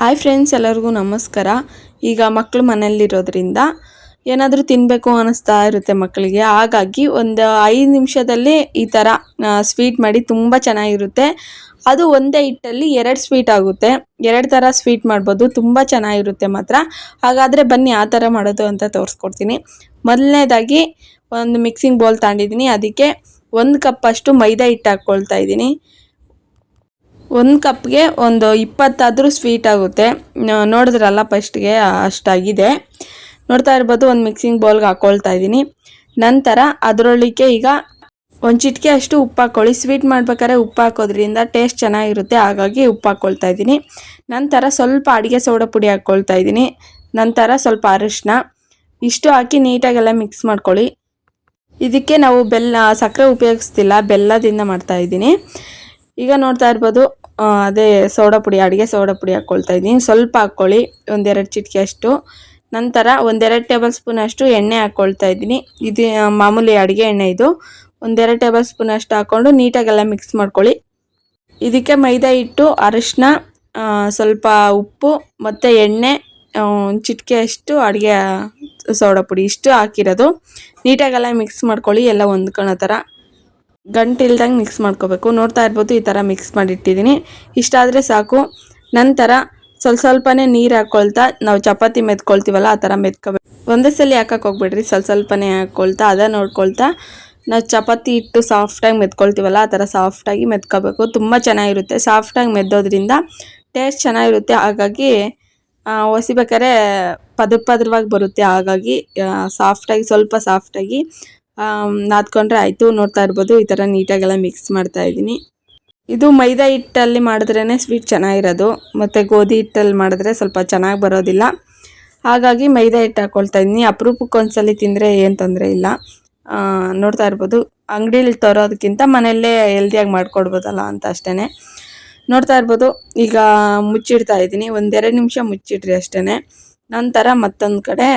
Hi friends, ಎಲ್ಲರಿಗೂ ನಮಸ್ಕಾರ. ಈಗ ಮಕ್ಕಳು ಮನೆಯಲ್ಲಿರೋದ್ರಿಂದ ಏನಾದರೂ ತಿನ್ನಬೇಕು ಅನ್ನಿಸ್ತಾ ಇರುತ್ತೆ ಮಕ್ಕಳಿಗೆ. ಹಾಗಾಗಿ ಒಂದು 5 ನಿಮಿಷದಲ್ಲಿ ಈ ಥರ ಸ್ವೀಟ್ ಮಾಡಿ ತುಂಬ ಚೆನ್ನಾಗಿರುತ್ತೆ. ಅದು ಒಂದೇ ಹಿಟ್ಟಲ್ಲಿ 2 ಸ್ವೀಟ್ ಆಗುತ್ತೆ. 2 ಥರ ಸ್ವೀಟ್ ಮಾಡ್ಬೋದು, ತುಂಬ ಚೆನ್ನಾಗಿರುತ್ತೆ ಮಾತ್ರ. ಹಾಗಾದರೆ ಬನ್ನಿ ಆ ಥರ ಮಾಡೋದು ಅಂತ ತೋರಿಸ್ಕೊಡ್ತೀನಿ. ಮೊದಲನೇದಾಗಿ ಒಂದು ಮಿಕ್ಸಿಂಗ್ ಬೌಲ್ ತಗೊಂಡಿದ್ದೀನಿ. ಅದಕ್ಕೆ 1 ಕಪ್ಪಷ್ಟು ಮೈದಾ ಹಿಟ್ಟು ಹಾಕ್ಕೊಳ್ತಾ ಇದ್ದೀನಿ. 1 ಕಪ್ಗೆ ಒಂದು 20 ಆದರೂ ಸ್ವೀಟ್ ಆಗುತ್ತೆ. ನೋಡಿದ್ರಲ್ಲ ಫಸ್ಟ್ಗೆ ಅಷ್ಟಾಗಿದೆ. ನೋಡ್ತಾ ಇರ್ಬೋದು. ಒಂದು ಮಿಕ್ಸಿಂಗ್ ಬೌಲ್ಗೆ ಹಾಕ್ಕೊಳ್ತಾ ಇದ್ದೀನಿ. ನಂತರ ಅದರೊಳಗೆ ಈಗ ಒಂದು ಚಿಟಿಕೆ ಅಷ್ಟು ಉಪ್ಪು ಹಾಕ್ಕೊಳ್ಳಿ. ಸ್ವೀಟ್ ಮಾಡ್ಬೇಕಾದ್ರೆ ಉಪ್ಪು ಹಾಕೋದ್ರಿಂದ ಟೇಸ್ಟ್ ಚೆನ್ನಾಗಿರುತ್ತೆ, ಹಾಗಾಗಿ ಉಪ್ಪು ಹಾಕ್ಕೊಳ್ತಾ ಇದ್ದೀನಿ. ನಂತರ ಸ್ವಲ್ಪ ಅಡುಗೆ ಸೋಡಾ ಪುಡಿ ಹಾಕ್ಕೊಳ್ತಾ ಇದ್ದೀನಿ. ನಂತರ ಸ್ವಲ್ಪ ಅರಿಶಿನ, ಇಷ್ಟು ಹಾಕಿ ನೀಟಾಗೆಲ್ಲ ಮಿಕ್ಸ್ ಮಾಡ್ಕೊಳ್ಳಿ. ಇದಕ್ಕೆ ನಾವು ಸಕ್ಕರೆ ಉಪಯೋಗಿಸ್ತಿಲ್ಲ, ಬೆಲ್ಲದಿಂದ ಮಾಡ್ತಾ ಇದ್ದೀನಿ. ಈಗ ನೋಡ್ತಾ ಇರ್ಬೋದು, ಅದೇ ಸೋಡಾ ಪುಡಿ, ಅಡುಗೆ ಸೋಡಾ ಪುಡಿ ಹಾಕ್ಕೊಳ್ತಾ ಇದ್ದೀನಿ. ಸ್ವಲ್ಪ ಹಾಕ್ಕೊಳ್ಳಿ, 1-2 ಚಿಟಿಕೆ ಅಷ್ಟು. ನಂತರ 1-2 ಟೇಬಲ್ ಸ್ಪೂನ್ ಅಷ್ಟು ಎಣ್ಣೆ ಹಾಕ್ಕೊಳ್ತಾ ಇದ್ದೀನಿ. ಇದು ಮಾಮೂಲಿ ಅಡುಗೆ ಎಣ್ಣೆ. ಇದು 1-2 ಟೇಬಲ್ ಸ್ಪೂನ್ ಅಷ್ಟು ಹಾಕ್ಕೊಂಡು ನೀಟಾಗೆಲ್ಲ ಮಿಕ್ಸ್ ಮಾಡ್ಕೊಳ್ಳಿ. ಇದಕ್ಕೆ ಮೈದಾ ಹಿಟ್ಟು, ಅರಿಶಿನ, ಸ್ವಲ್ಪ ಉಪ್ಪು ಮತ್ತು ಎಣ್ಣೆ, ಒಂದು ಚಿಟಿಕೆ ಅಷ್ಟು ಅಡುಗೆ ಸೋಡಾ ಪುಡಿ, ಇಷ್ಟು ಹಾಕಿರೋದು. ನೀಟಾಗೆಲ್ಲ ಮಿಕ್ಸ್ ಮಾಡ್ಕೊಳ್ಳಿ, ಎಲ್ಲ ಹೊಂದ್ಕೊಳ್ಳೋ ಥರ ಗಂಟಿಲ್ದಂಗೆ ಮಿಕ್ಸ್ ಮಾಡ್ಕೋಬೇಕು. ನೋಡ್ತಾ ಇರ್ಬೋದು, ಈ ಥರ ಮಿಕ್ಸ್ ಮಾಡಿಟ್ಟಿದ್ದೀನಿ. ಇಷ್ಟಾದರೆ ಸಾಕು. ನಂತರ ಸ್ವಲ್ಪನೇ ನೀರು ಹಾಕ್ಕೊಳ್ತಾ, ನಾವು ಚಪಾತಿ ಮೆತ್ಕೊಳ್ತೀವಲ್ಲ ಆ ಥರ ಮೆತ್ಕೋಬೇಕು. ಒಂದೇ ಸಲ ಹಾಕಕ್ಕೆ ಹೋಗ್ಬೇಡ್ರಿ, ಸ್ವಲ್ಪನೇ ಹಾಕ್ಕೊಳ್ತಾ ಅದ ನೋಡ್ಕೊಳ್ತಾ ನಾವು ಚಪಾತಿ ಹಿಟ್ಟು ಸಾಫ್ಟಾಗಿ ಮೆತ್ಕೊಳ್ತೀವಲ್ಲ ಆ ಥರ ಸಾಫ್ಟಾಗಿ ಮೆತ್ಕೋಬೇಕು. ತುಂಬ ಚೆನ್ನಾಗಿರುತ್ತೆ. ಸಾಫ್ಟಾಗಿ ಮೆದ್ದೋದ್ರಿಂದ ಟೇಸ್ಟ್ ಚೆನ್ನಾಗಿರುತ್ತೆ. ಹಾಗಾಗಿ ಒಸಿಬೇಕಾದ್ರೆ ಪದವಾಗಿ ಬರುತ್ತೆ. ಹಾಗಾಗಿ ಸಾಫ್ಟಾಗಿ, ಸ್ವಲ್ಪ ಸಾಫ್ಟಾಗಿ ನಾದ್ಕೊಂಡ್ರೆ ಆಯಿತು. ನೋಡ್ತಾ ಇರ್ಬೋದು, ಈ ಥರ ನೀಟಾಗೆಲ್ಲ ಮಿಕ್ಸ್ ಮಾಡ್ತಾ ಇದ್ದೀನಿ. ಇದು ಮೈದಾ ಹಿಟ್ಟಲ್ಲಿ ಮಾಡಿದ್ರೇ ಸ್ವೀಟ್ ಚೆನ್ನಾಗಿರೋದು, ಮತ್ತು ಗೋಧಿ ಹಿಟ್ಟಲ್ಲಿ ಮಾಡಿದ್ರೆ ಸ್ವಲ್ಪ ಚೆನ್ನಾಗಿ ಬರೋದಿಲ್ಲ. ಹಾಗಾಗಿ ಮೈದಾ ಹಿಟ್ಟು ಹಾಕ್ಕೊಳ್ತಾ ಇದ್ದೀನಿ. ಅಪರೂಪಕ್ಕೆ ಒಂದ್ಸಲಿ ತಿಂದರೆ ಏನು ತೊಂದರೆ ಇಲ್ಲ. ನೋಡ್ತಾ ಇರ್ಬೋದು, ಅಂಗಡೀಲಿ ತರೋದಕ್ಕಿಂತ ಮನೆಯಲ್ಲೇ ಹೆಲ್ದಿಯಾಗಿ ಮಾಡ್ಕೊಡ್ಬೋದಲ್ಲ ಅಂತ ಅಷ್ಟೇ. ನೋಡ್ತಾ ಇರ್ಬೋದು, ಈಗ ಮುಚ್ಚಿಡ್ತಾ ಇದ್ದೀನಿ. 1-2 ನಿಮಿಷ ಮುಚ್ಚಿಡ್ರಿ ಅಷ್ಟೇ. ನಂತರ ಮತ್ತೊಂದು ಕಡೆ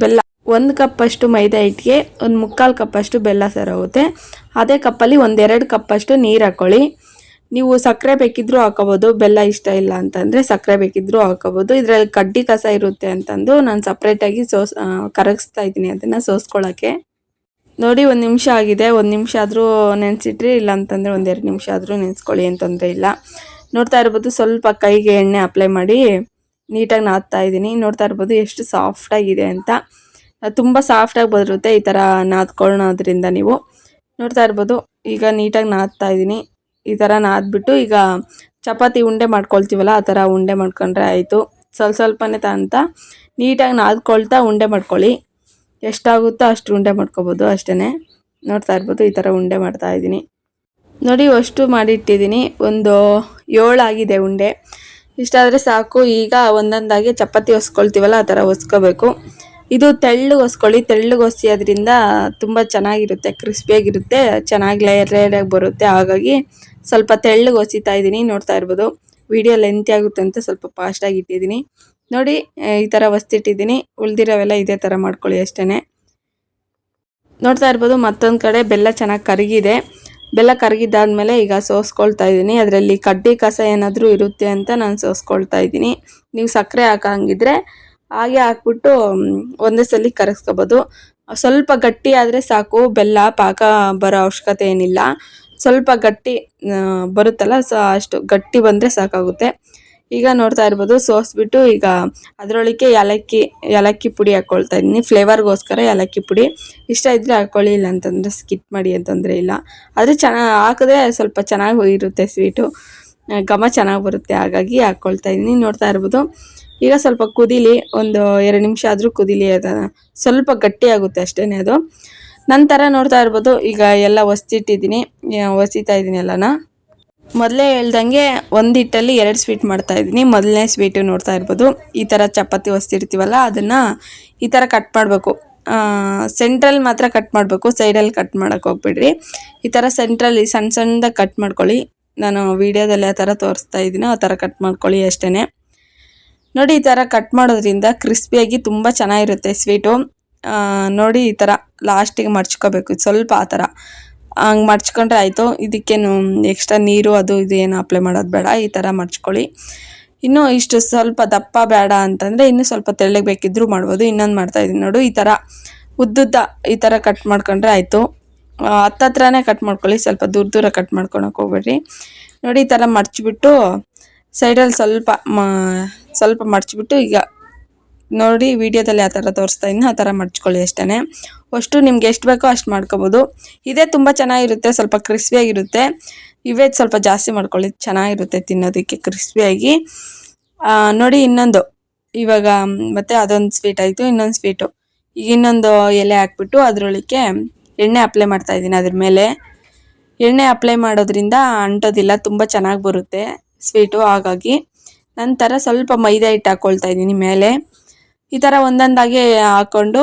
ಬೆಲ್ಲ, 1 ಕಪ್ಪಷ್ಟು ಮೈದಾ ಹಿಟ್ಟಿಗೆ 1/4 ಕಪ್ಪಷ್ಟು ಬೆಲ್ಲ ಸೇರೋಗುತ್ತೆ. ಅದೇ ಕಪ್ಪಲ್ಲಿ 1-2 ಕಪ್ಪಷ್ಟು ನೀರು ಹಾಕ್ಕೊಳ್ಳಿ. ನೀವು ಸಕ್ಕರೆ ಬೇಕಿದ್ರೂ ಹಾಕೋಬೋದು, ಬೆಲ್ಲ ಇಷ್ಟ ಇಲ್ಲ ಅಂತಂದರೆ ಸಕ್ಕರೆ ಬೇಕಿದ್ರೂ ಹಾಕೋಬೋದು. ಇದರಲ್ಲಿ ಕಡ್ಡಿ ಕಸ ಇರುತ್ತೆ ಅಂತಂದು ನಾನು ಸಪ್ರೇಟಾಗಿ ಕರಗಿಸ್ತಾ ಇದ್ದೀನಿ ಅದನ್ನು ಸೋಸ್ಕೊಳ್ಳೋಕ್ಕೆ. ನೋಡಿ, 1 ನಿಮಿಷ ಆಗಿದೆ. 1 ನಿಮಿಷ ಆದರೂ ನೆನೆಸಿಟ್ರಿ, ಇಲ್ಲ ಅಂತಂದರೆ 1-2 ನಿಮಿಷ ಆದರೂ ನೆನೆಸ್ಕೊಳ್ಳಿ, ಏನು ತೊಂದರೆ ಇಲ್ಲ. ನೋಡ್ತಾ ಇರ್ಬೋದು, ಸ್ವಲ್ಪ ಕೈಗೆ ಎಣ್ಣೆ ಅಪ್ಲೈ ಮಾಡಿ ನೀಟಾಗಿ ನಾದ್ತಾ ಇದ್ದೀನಿ. ನೋಡ್ತಾ ಇರ್ಬೋದು ಎಷ್ಟು ಸಾಫ್ಟಾಗಿದೆ ಅಂತ. ತುಂಬ ಸಾಫ್ಟಾಗಿ ಬರುತ್ತೆ ಈ ಥರ ನಾದ್ಕೊಳ್ಳೋದ್ರಿಂದ. ನೀವು ನೋಡ್ತಾ ಇರ್ಬೋದು, ಈಗ ನೀಟಾಗಿ ನಾದ್ತಾ ಇದ್ದೀನಿ. ಈ ಥರ ನಾದ್ಬಿಟ್ಟು ಈಗ ಚಪಾತಿ ಉಂಡೆ ಮಾಡ್ಕೊಳ್ತೀವಲ್ಲ ಆ ಥರ ಉಂಡೆ ಮಾಡ್ಕೊಂಡ್ರೆ ಆಯಿತು. ಸ್ವಲ್ಪನೇ ಅಂತ ನೀಟಾಗಿ ನಾದ್ಕೊಳ್ತಾ ಉಂಡೆ ಮಾಡ್ಕೊಳ್ಳಿ. ಎಷ್ಟಾಗುತ್ತೋ ಅಷ್ಟು ಉಂಡೆ ಮಾಡ್ಕೊಬೋದು ಅಷ್ಟೇ. ನೋಡ್ತಾ ಇರ್ಬೋದು, ಈ ಥರ ಉಂಡೆ ಮಾಡ್ತಾ ಇದ್ದೀನಿ. ನೋಡಿ, ಅಷ್ಟು ಮಾಡಿಟ್ಟಿದ್ದೀನಿ. ಒಂದು 7 ಆಗಿದೆ ಉಂಡೆ. ಇಷ್ಟಾದರೆ ಸಾಕು. ಈಗ ಒಂದೊಂದಾಗಿ ಚಪಾತಿ ಹೊಸ್ಕೊಳ್ತೀವಲ್ಲ ಆ ಥರ ಹೊಸ್ಕೋಬೇಕು. ಇದು ತೆಳ್ಳಗೆ ಹೊಸ್ಕೊಳ್ಳಿ. ತೆಳ್ಳಗೆ ಹೊಸಿ ಅದರಿಂದ ತುಂಬ ಚೆನ್ನಾಗಿರುತ್ತೆ, ಕ್ರಿಸ್ಪಿಯಾಗಿರುತ್ತೆ, ಚೆನ್ನಾಗಿ ಲೇಯರ್ ಬರುತ್ತೆ. ಹಾಗಾಗಿ ಸ್ವಲ್ಪ ತೆಳ್ಳಗೆ ಹೊಸಿತಾ ಇದ್ದೀನಿ. ನೋಡ್ತಾ ಇರ್ಬೋದು, ವಿಡಿಯೋ ಲೆಂತಿ ಆಗುತ್ತೆ ಅಂತ ಸ್ವಲ್ಪ ಫಾಸ್ಟಾಗಿ ಇಟ್ಟಿದ್ದೀನಿ. ನೋಡಿ, ಈ ಥರ ಹೊಸ್ತಿಟ್ಟಿದ್ದೀನಿ. ಉಳಿದಿರೋವೆಲ್ಲ ಇದೇ ಥರ ಮಾಡ್ಕೊಳ್ಳಿ ಅಷ್ಟೇ. ನೋಡ್ತಾ ಇರ್ಬೋದು, ಮತ್ತೊಂದು ಕಡೆ ಬೆಲ್ಲ ಚೆನ್ನಾಗಿ ಕರಗಿದೆ. ಬೆಲ್ಲ ಕರಗಿದ್ದಾದಮೇಲೆ ಈಗ ಸೋಸ್ಕೊಳ್ತಾ ಇದ್ದೀನಿ. ಅದರಲ್ಲಿ ಕಡ್ಡಿ ಕಸ ಏನಾದರೂ ಇರುತ್ತೆ ಅಂತ ನಾನು ಸೋಸ್ಕೊಳ್ತಾ ಇದ್ದೀನಿ. ನೀವು ಸಕ್ಕರೆ ಹಾಕಂಗಿದ್ರೆ ಹಾಗೆ ಹಾಕ್ಬಿಟ್ಟು ಒಂದೇ ಸಲ ಕರಗಿಸ್ಕೋಬೋದು. ಸ್ವಲ್ಪ ಗಟ್ಟಿ ಆದರೆ ಸಾಕು, ಬೆಲ್ಲ ಪಾಕ ಬರೋ ಅವಶ್ಯಕತೆ ಏನಿಲ್ಲ. ಸ್ವಲ್ಪ ಗಟ್ಟಿ ಬರುತ್ತಲ್ಲ, ಅಷ್ಟು ಗಟ್ಟಿ ಬಂದರೆ ಸಾಕಾಗುತ್ತೆ. ಈಗ ನೋಡ್ತಾ ಇರ್ಬೋದು, ಸೋಸ್ಬಿಟ್ಟು ಈಗ ಅದರೊಳಗೆ ಏಲಕ್ಕಿ ಪುಡಿ ಹಾಕ್ಕೊಳ್ತಾ ಇದ್ದೀನಿ. ಫ್ಲೇವರ್ಗೋಸ್ಕರ ಏಲಕ್ಕಿ ಪುಡಿ ಇಷ್ಟ ಇದ್ದರೆ ಹಾಕ್ಕೊಳ್ಳಿ, ಇಲ್ಲ ಅಂತಂದರೆ ಸ್ಕಿಪ್ ಮಾಡಿ, ಅಂತಂದರೆ ಇಲ್ಲ. ಆದರೆ ಹಾಕಿದ್ರೆ ಸ್ವಲ್ಪ ಚೆನ್ನಾಗಿ ಇರುತ್ತೆ ಸ್ವೀಟು, ಘಮ ಚೆನ್ನಾಗಿ ಬರುತ್ತೆ. ಹಾಗಾಗಿ ಹಾಕ್ಕೊಳ್ತಾ ಇದ್ದೀನಿ. ನೋಡ್ತಾ ಇರ್ಬೋದು, ಈಗ ಸ್ವಲ್ಪ ಕುದೀಲಿ, ಒಂದು 2 ನಿಮಿಷ ಆದರೂ ಕುದೀಲಿ. ಅದು ಸ್ವಲ್ಪ ಗಟ್ಟಿ ಆಗುತ್ತೆ ಅಷ್ಟೇ ಅದು. ನಂತರ ನೋಡ್ತಾ ಇರ್ಬೋದು, ಈಗ ಎಲ್ಲ ಹೊಸಿತಾ ಇದ್ದೀನಿ ಎಲ್ಲನ. ಮೊದಲೇ ಹೇಳ್ದಂಗೆ ಒಂದು ಹಿಟ್ಟಲ್ಲಿ 2 ಸ್ವೀಟ್ ಮಾಡ್ತಾಯಿದ್ದೀನಿ. ಮೊದಲನೇ ಸ್ವೀಟು ನೋಡ್ತಾ ಇರ್ಬೋದು, ಈ ಥರ ಚಪಾತಿ ಹೊಸ್ತಿರ್ತೀವಲ್ಲ ಅದನ್ನು ಈ ಥರ ಕಟ್ ಮಾಡಬೇಕು. ಸೆಂಟ್ರಲ್ಲಿ ಮಾತ್ರ ಕಟ್ ಮಾಡಬೇಕು, ಸೈಡಲ್ಲಿ ಕಟ್ ಮಾಡೋಕ್ಕೆ ಹೋಗ್ಬಿಡ್ರಿ. ಈ ಥರ ಸೆಂಟ್ರಲ್ಲಿ ಸಣ್ಣದಾಗಿ ಕಟ್ ಮಾಡ್ಕೊಳ್ಳಿ. ನಾನು ವೀಡಿಯೋದಲ್ಲಿ ಆ ಥರ ತೋರಿಸ್ತಾ ಇದ್ದೀನೋ ಆ ಥರ ಕಟ್ ಮಾಡ್ಕೊಳ್ಳಿ ಅಷ್ಟೇ. ನೋಡಿ, ಈ ಥರ ಕಟ್ ಮಾಡೋದ್ರಿಂದ ಕ್ರಿಸ್ಪಿಯಾಗಿ ತುಂಬ ಚೆನ್ನಾಗಿರುತ್ತೆ ಸ್ವೀಟು. ನೋಡಿ, ಈ ಥರ ಲಾಸ್ಟಿಗೆ ಮಡ್ಚ್ಕೋಬೇಕು ಸ್ವಲ್ಪ, ಆ ಥರ ಹಂಗೆ ಮಡ್ಚ್ಕೊಂಡ್ರೆ ಆಯಿತು. ಇದಕ್ಕೇನು ಎಕ್ಸ್ಟ್ರಾ ನೀರು ಅದು ಇದು ಏನು ಅಪ್ಲೈ ಮಾಡೋದು ಬೇಡ. ಈ ಥರ ಮಡ್ಚ್ಕೊಳ್ಳಿ. ಇನ್ನೂ ಇಷ್ಟು ಸ್ವಲ್ಪ ದಪ್ಪ ಬೇಡ ಅಂತಂದರೆ ಇನ್ನೂ ಸ್ವಲ್ಪ ತೆಳ್ಳಗೆ ಬೇಕಿದ್ರೂ ಮಾಡ್ಬೋದು. ಇನ್ನೊಂದು ಮಾಡ್ತಾಯಿದ್ದೀನಿ ನೋಡು, ಈ ಥರ ಉದ್ದುದ್ದ ಈ ಥರ ಕಟ್ ಮಾಡ್ಕೊಂಡ್ರೆ ಆಯಿತು. ಹತ್ತತ್ರನೇ ಕಟ್ ಮಾಡ್ಕೊಳ್ಳಿ, ಸ್ವಲ್ಪ ದೂರ ದೂರ ಕಟ್ ಮಾಡ್ಕೊಳಕ್ಕೆ ಹೋಗ್ಬೇಡ್ರಿ. ನೋಡಿ ಈ ಥರ ಮಡ್ಚಿಬಿಟ್ಟು ಸೈಡಲ್ಲಿ ಸ್ವಲ್ಪ ಮಡ್ಚಿಬಿಟ್ಟು, ಈಗ ನೋಡಿ ವಿಡಿಯೋದಲ್ಲಿ ಯಾವ ಥರ ತೋರಿಸ್ತಾ ಇದ್ದೀನಿ ಆ ಥರ ಮಡ್ಚ್ಕೊಳ್ಳಿ ಅಷ್ಟೇ. ಅಷ್ಟು ನಿಮ್ಗೆ ಎಷ್ಟು ಬೇಕೋ ಅಷ್ಟು ಮಾಡ್ಕೊಬೋದು. ಇದೇ ತುಂಬ ಚೆನ್ನಾಗಿರುತ್ತೆ, ಸ್ವಲ್ಪ ಕ್ರಿಸ್ಪಿಯಾಗಿರುತ್ತೆ. ಇವೇ ಸ್ವಲ್ಪ ಜಾಸ್ತಿ ಮಾಡ್ಕೊಳ್ಳಿ, ಚೆನ್ನಾಗಿರುತ್ತೆ ತಿನ್ನೋದಕ್ಕೆ ಕ್ರಿಸ್ಪಿಯಾಗಿ. ನೋಡಿ ಇನ್ನೊಂದು, ಇವಾಗ ಮತ್ತೆ ಅದೊಂದು ಸ್ವೀಟ್ ಆಯಿತು, ಇನ್ನೊಂದು ಸ್ವೀಟು. ಈಗ ಇನ್ನೊಂದು ಎಲೆ ಹಾಕ್ಬಿಟ್ಟು ಅದರೊಳಗೆ ಎಣ್ಣೆ ಅಪ್ಲೈ ಮಾಡ್ತಾಯಿದ್ದೀನಿ. ಅದ್ರ ಮೇಲೆ ಎಣ್ಣೆ ಅಪ್ಲೈ ಮಾಡೋದ್ರಿಂದ ಅಂಟೋದಿಲ್ಲ, ತುಂಬ ಚೆನ್ನಾಗಿ ಬರುತ್ತೆ ಸ್ವೀಟು. ಹಾಗಾಗಿ ನಂತರ ಸ್ವಲ್ಪ ಮೈದಾ ಹಿಟ್ಟು ಹಾಕ್ಕೊಳ್ತಾ ಇದ್ದೀನಿ ಮೇಲೆ. ಈ ಥರ ಒಂದೊಂದಾಗಿ ಹಾಕ್ಕೊಂಡು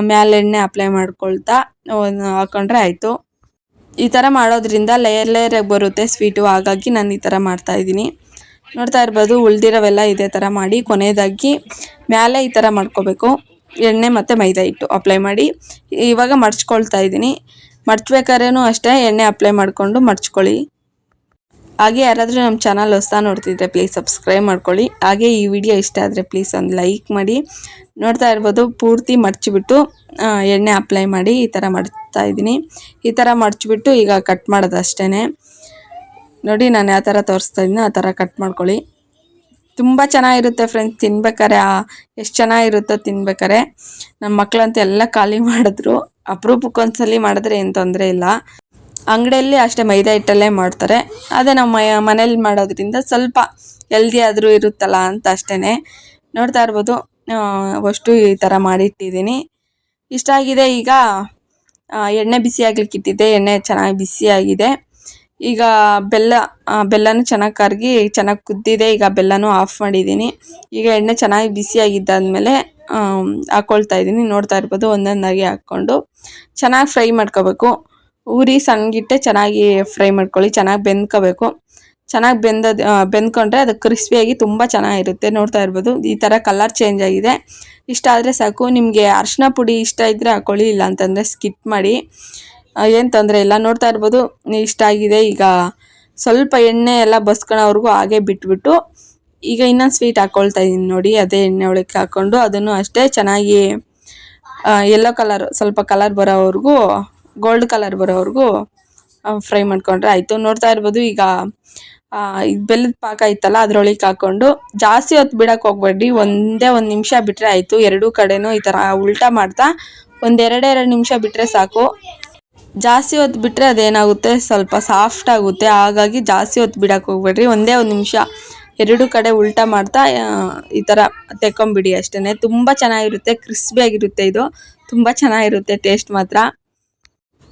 ಮೇಲೆ ಎಣ್ಣೆ ಅಪ್ಲೈ ಮಾಡ್ಕೊಳ್ತಾ ಹಾಕ್ಕೊಂಡ್ರೆ ಆಯಿತು. ಈ ಥರ ಮಾಡೋದ್ರಿಂದ ಲೇಯರಾಗಿ ಬರುತ್ತೆ ಸ್ವೀಟು. ಹಾಗಾಗಿ ನಾನು ಈ ಥರ ಮಾಡ್ತಾಯಿದ್ದೀನಿ. ನೋಡ್ತಾ ಇರ್ಬೋದು, ಉಳ್ದಿರೋವೆಲ್ಲ ಇದೇ ಥರ ಮಾಡಿ ಕೊನೆಯದಾಗಿ ಮೇಲೆ ಈ ಥರ ಮಾಡ್ಕೋಬೇಕು. ಎಣ್ಣೆ ಮತ್ತು ಮೈದಾ ಹಿಟ್ಟು ಅಪ್ಲೈ ಮಾಡಿ ಇವಾಗ ಮಡ್ಚ್ಕೊಳ್ತಾ ಇದ್ದೀನಿ. ಮಡ್ಚ್ಬೇಕಾದ್ರೂ ಅಷ್ಟೇ ಎಣ್ಣೆ ಅಪ್ಲೈ ಮಾಡಿಕೊಂಡು ಮಡ್ಚ್ಕೊಳ್ಳಿ. ಹಾಗೆ ಯಾರಾದರೂ ನಮ್ಮ ಚಾನಲ್ ಹೊಸ ನೋಡ್ತಿದ್ರೆ ಪ್ಲೀಸ್ ಸಬ್ಸ್ಕ್ರೈಬ್ ಮಾಡ್ಕೊಳ್ಳಿ. ಹಾಗೆ ಈ ವಿಡಿಯೋ ಇಷ್ಟ ಆದರೆ ಪ್ಲೀಸ್ ಒಂದು ಲೈಕ್ ಮಾಡಿ. ನೋಡ್ತಾ ಇರ್ಬೋದು, ಪೂರ್ತಿ ಮಡ್ಚಿಬಿಟ್ಟು ಎಣ್ಣೆ ಅಪ್ಲೈ ಮಾಡಿ ಈ ಥರ ಮಾಡ್ತಾ ಇದ್ದೀನಿ. ಈ ಥರ ಮಡ್ಚಿಬಿಟ್ಟು ಈಗ ಕಟ್ ಮಾಡೋದು ಅಷ್ಟೇ. ನೋಡಿ ನಾನು ಯಾವ ಥರ ತೋರಿಸ್ತಾ ಇದ್ದೀನಿ ಆ ಥರ ಕಟ್ ಮಾಡ್ಕೊಳ್ಳಿ. ತುಂಬ ಚೆನ್ನಾಗಿರುತ್ತೆ ಫ್ರೆಂಡ್ಸ್, ತಿನ್ಬೇಕಾರೆ ಎಷ್ಟು ಚೆನ್ನಾಗಿರುತ್ತೋ ತಿನ್ಬೇಕಾರೆ. ನಮ್ಮ ಮಕ್ಕಳಂತೂ ಎಲ್ಲ ಖಾಲಿ ಮಾಡಿದ್ರು. ಅಪರೂಪಕ್ಕೊಂದ್ಸಲಿ ಮಾಡಿದ್ರೆ ಏನು ತೊಂದರೆ ಇಲ್ಲ. ಅಂಗಡಿಯಲ್ಲಿ ಅಷ್ಟೇ ಮೈದಾ ಹಿಟ್ಟಲ್ಲೇ ಮಾಡ್ತಾರೆ. ಅದೇ ನಮ್ಮ ಮನೇಲಿ ಮಾಡೋದ್ರಿಂದ ಸ್ವಲ್ಪ ಹೆಲ್ದಿ ಆದರೂ ಇರುತ್ತಲ್ಲ ಅಂತ ಅಷ್ಟೇ. ನೋಡ್ತಾ ಇರ್ಬೋದು, ಅಷ್ಟು ಈ ಥರ ಮಾಡಿಟ್ಟಿದ್ದೀನಿ. ಇಷ್ಟ ಆಗಿದೆ. ಈಗ ಎಣ್ಣೆ ಬಿಸಿ ಆಗ್ಲಿಕ್ಕೆ ಇಟ್ಟಿದ್ದೆ, ಎಣ್ಣೆ ಚೆನ್ನಾಗಿ ಬಿಸಿಯಾಗಿದೆ. ಈಗ ಬೆಲ್ಲನೂ ಚೆನ್ನಾಗಿ ಕರಗಿ ಚೆನ್ನಾಗಿ ಕುದ್ದಿದೆ. ಈಗ ಬೆಲ್ಲನೂ ಆಫ್ ಮಾಡಿದ್ದೀನಿ. ಈಗ ಎಣ್ಣೆ ಚೆನ್ನಾಗಿ ಬಿಸಿಯಾಗಿದ್ದಾದಮೇಲೆ ಹಾಕ್ಕೊಳ್ತಾ ಇದ್ದೀನಿ. ನೋಡ್ತಾ ಇರ್ಬೋದು, ಒಂದೊಂದಾಗಿ ಹಾಕ್ಕೊಂಡು ಚೆನ್ನಾಗಿ ಫ್ರೈ ಮಾಡ್ಕೋಬೇಕು. ಉರಿ ಸಣ್ಣಗಿಟ್ಟೆ ಚೆನ್ನಾಗಿ ಫ್ರೈ ಮಾಡ್ಕೊಳ್ಳಿ. ಚೆನ್ನಾಗಿ ಬೆಂದ್ಕೋಬೇಕು. ಚೆನ್ನಾಗಿ ಬೆಂದ್ಕೊಂಡ್ರೆ ಅದು ಕ್ರಿಸ್ಪಿಯಾಗಿ ತುಂಬ ಚೆನ್ನಾಗಿರುತ್ತೆ. ನೋಡ್ತಾ ಇರ್ಬೋದು, ಈ ಥರ ಕಲರ್ ಚೇಂಜ್ ಆಗಿದೆ. ಇಷ್ಟ ಆದರೆ ಸಾಕು. ನಿಮಗೆ ಅರಿಶಿನ ಪುಡಿ ಇಷ್ಟ ಇದ್ದರೆ ಹಾಕ್ಕೊಳ್ಳಿ, ಇಲ್ಲ ಅಂತಂದರೆ ಸ್ಕಿಪ್ ಮಾಡಿ, ಏನು ತೊಂದರೆ ಇಲ್ಲ. ನೋಡ್ತಾ ಇರ್ಬೋದು, ಇಷ್ಟ ಆಗಿದೆ. ಈಗ ಸ್ವಲ್ಪ ಎಣ್ಣೆ ಎಲ್ಲ ಬಸ್ಕೊಳ್ಳೋವರೆಗೂ ಹಾಗೆ ಬಿಟ್ಬಿಟ್ಟು ಈಗ ಇನ್ನೊಂದು ಸ್ವೀಟ್ ಹಾಕ್ಕೊಳ್ತಾ ಇದ್ದೀನಿ. ನೋಡಿ, ಅದೇ ಎಣ್ಣೆ ಒಳಗೆ ಹಾಕ್ಕೊಂಡು ಅದನ್ನು ಅಷ್ಟೇ ಚೆನ್ನಾಗಿ ಯೆಲ್ಲೋ ಕಲರ್, ಸ್ವಲ್ಪ ಕಲರ್ ಬರೋವರೆಗೂ, ಗೋಲ್ಡ್ ಕಲರ್ ಬರೋವರೆಗೂ ಫ್ರೈ ಮಾಡ್ಕೊಂಡ್ರೆ ಆಯಿತು. ನೋಡ್ತಾ ಇರ್ಬೋದು, ಈಗ ಬೆಲ್ಲದ ಪಾಕ ಇತ್ತಲ್ಲ ಅದರೊಳಗೆ ಹಾಕ್ಕೊಂಡು ಜಾಸ್ತಿ ಹೊತ್ತು ಬಿಡೋಕೆ ಹೋಗ್ಬೇಡಿ. ಒಂದೇ ಒಂದು ನಿಮಿಷ ಬಿಟ್ಟರೆ ಆಯಿತು. ಎರಡೂ ಕಡೆನೂ ಈ ಥರ ಉಲ್ಟಾ ಮಾಡ್ತಾ ಎರಡು ನಿಮಿಷ ಬಿಟ್ಟರೆ ಸಾಕು. ಜಾಸ್ತಿ ಹೊತ್ತು ಬಿಟ್ಟರೆ ಅದೇನಾಗುತ್ತೆ, ಸ್ವಲ್ಪ ಸಾಫ್ಟ್ ಆಗುತ್ತೆ. ಹಾಗಾಗಿ ಜಾಸ್ತಿ ಹೊತ್ತು ಬಿಡೋಕೆ ಹೋಗ್ಬೇಡ್ರಿ. ಒಂದೇ ಒಂದು ನಿಮಿಷ ಎರಡೂ ಕಡೆ ಉಲ್ಟಾ ಮಾಡ್ತಾ ಈ ಥರ ತೆಕ್ಕೊಂಬಿಡಿ ಅಷ್ಟೇ. ತುಂಬ ಚೆನ್ನಾಗಿರುತ್ತೆ, ಕ್ರಿಸ್ಪಿಯಾಗಿರುತ್ತೆ. ಇದು ತುಂಬ ಚೆನ್ನಾಗಿರುತ್ತೆ ಟೇಸ್ಟ್ ಮಾತ್ರ.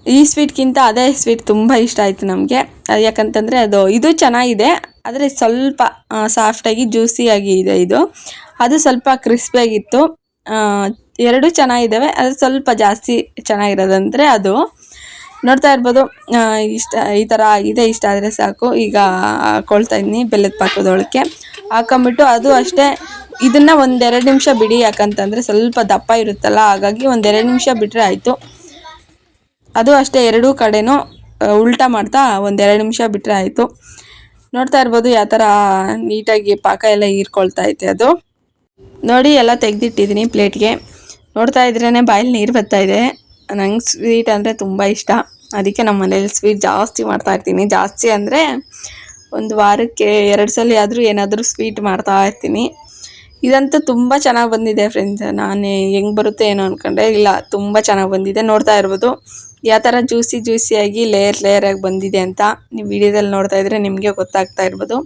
ಈ ಸ್ವೀಟ್ಗಿಂತ ಅದೇ ಸ್ವೀಟ್ ತುಂಬ ಇಷ್ಟ ಆಯಿತು ನಮಗೆ. ಯಾಕಂತಂದರೆ ಇದು ಚೆನ್ನಾಗಿದೆ, ಆದರೆ ಸ್ವಲ್ಪ ಸಾಫ್ಟಾಗಿ ಜ್ಯೂಸಿಯಾಗಿ ಇದೆ. ಅದು ಸ್ವಲ್ಪ ಕ್ರಿಸ್ಪಿಯಾಗಿತ್ತು. ಎರಡೂ ಚೆನ್ನಾಗಿದ್ದಾವೆ. ಅದು ಸ್ವಲ್ಪ ಜಾಸ್ತಿ ಚೆನ್ನಾಗಿರೋದಂದರೆ ಅದು. ನೋಡ್ತಾ ಇರ್ಬೋದು, ಈ ಥರ ಆಗಿದೆ. ಇಷ್ಟ ಆದರೆ ಸಾಕು. ಈಗ ಹಾಕ್ಕೊಳ್ತಾ ಇದ್ದೀನಿ ಬೆಲ್ಲದ ಪಾಕದೊಳಕ್ಕೆ ಹಾಕೊಂಬಿಟ್ಟು. ಅದು ಅಷ್ಟೇ, ಇದನ್ನು 1-2 ನಿಮಿಷ ಬಿಡಿ. ಯಾಕಂತಂದರೆ ಸ್ವಲ್ಪ ದಪ್ಪ ಇರುತ್ತಲ್ಲ, ಹಾಗಾಗಿ 1-2 ನಿಮಿಷ ಬಿಟ್ಟರೆ ಆಯಿತು. ಅದು ಅಷ್ಟೇ, ಎರಡೂ ಕಡೆನೂ ಉಲ್ಟಾ ಮಾಡ್ತಾ 1-2 ನಿಮಿಷ ಬಿಟ್ಟರೆ ಆಯಿತು. ನೋಡ್ತಾ ಇರ್ಬೋದು ಯಾವ ಥರ ನೀಟಾಗಿ ಪಾಕ ಎಲ್ಲ ಹೀರ್ಕೊಳ್ತಾ ಐತೆ. ಅದು ನೋಡಿ, ಎಲ್ಲ ತೆಗೆದಿಟ್ಟಿದ್ದೀನಿ ಪ್ಲೇಟ್ಗೆ. ನೋಡ್ತಾ ಇದ್ರೇ ಬಾಯಲ್ಲಿ ನೀರು ಬರ್ತಾಯಿದೆ. ನಂಗೆ ಸ್ವೀಟ್ ಅಂದರೆ ತುಂಬ ಇಷ್ಟ. ಅದಕ್ಕೆ ನಮ್ಮ ಮನೇಲಿ ಸ್ವೀಟ್ ಜಾಸ್ತಿ ಮಾಡ್ತಾಯಿರ್ತೀನಿ. ಜಾಸ್ತಿ ಅಂದರೆ ಒಂದು ವಾರಕ್ಕೆ 2 ಸಲ ಆದರೂ ಏನಾದರೂ ಸ್ವೀಟ್ ಮಾಡ್ತಾಯಿರ್ತೀನಿ. ಇದಂತೂ ತುಂಬ ಚೆನ್ನಾಗಿ ಬಂದಿದೆ ಫ್ರೆಂಡ್ಸ್. ನಾನು ಹೆಂಗೆ ಬರುತ್ತೆ ಏನೋ ಅಂದ್ಕೊಂಡೆ, ಇಲ್ಲ ತುಂಬ ಚೆನ್ನಾಗಿ ಬಂದಿದೆ. ನೋಡ್ತಾ ಇರ್ಬೋದು ಯಾವ ಥರ ಜ್ಯೂಸಿಯಾಗಿ ಲೇಯರಾಗಿ ಬಂದಿದೆ ಅಂತ. ನೀವು ವಿಡಿಯೋದಲ್ಲಿ ನೋಡ್ತಾ ಇದ್ರೆ ನಿಮಗೆ ಗೊತ್ತಾಗ್ತಾ ಇರ್ಬೋದು.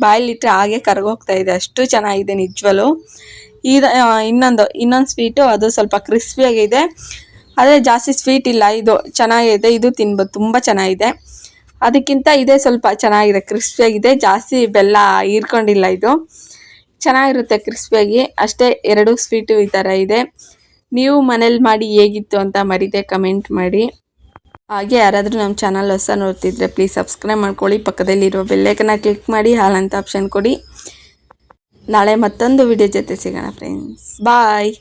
ಬಾಯಲ್ಲಿಟ್ಟರೆ ಹಾಗೆ ಕರಗೋಗ್ತಾ ಇದೆ, ಅಷ್ಟು ಚೆನ್ನಾಗಿದೆ ನಿಜವಲ್ಲೂ. ಇನ್ನೊಂದು ಸ್ವೀಟು, ಅದು ಸ್ವಲ್ಪ ಕ್ರಿಸ್ಪಿಯಾಗಿದೆ, ಆದರೆ ಜಾಸ್ತಿ ಸ್ವೀಟ್ ಇಲ್ಲ. ಇದು ಚೆನ್ನಾಗಿದೆ, ಇದು ತಿನ್ಬೋದು, ತುಂಬ ಚೆನ್ನಾಗಿದೆ. ಅದಕ್ಕಿಂತ ಇದೇ ಸ್ವಲ್ಪ ಚೆನ್ನಾಗಿದೆ, ಕ್ರಿಸ್ಪಿಯಾಗಿದೆ. ಜಾಸ್ತಿ ಬೆಲ್ಲ ಹೀರ್ಕೊಂಡಿಲ್ಲ. ಇದು ಚೆನ್ನಾಗಿರುತ್ತೆ ಕ್ರಿಸ್ಪಿಯಾಗಿ ಅಷ್ಟೇ. 2 ಸ್ವೀಟು ಈ ಥರ ಇದೆ. ನೀವು ಮನೇಲಿ ಮಾಡಿ ಹೇಗಿತ್ತು ಅಂತ ಮರೀದೆ ಕಮೆಂಟ್ ಮಾಡಿ. ಹಾಗೆ ಯಾರಾದರೂ ನಮ್ಮ ಚಾನಲ್ ಹೊಸ ನೋಡ್ತಿದ್ರೆ ಪ್ಲೀಸ್ ಸಬ್ಸ್ಕ್ರೈಬ್ ಮಾಡ್ಕೊಳ್ಳಿ. ಪಕ್ಕದಲ್ಲಿರೋ ಬೆಲ್ಲೈಕನ್ನ ಕ್ಲಿಕ್ ಮಾಡಿ, ಹಾಲ್ ಅಂತ ಆಪ್ಷನ್ ಕೊಡಿ. ನಾಳೆ ಮತ್ತೊಂದು ವಿಡಿಯೋ ಜೊತೆ ಸಿಗೋಣ ಫ್ರೆಂಡ್ಸ್. ಬಾಯ್.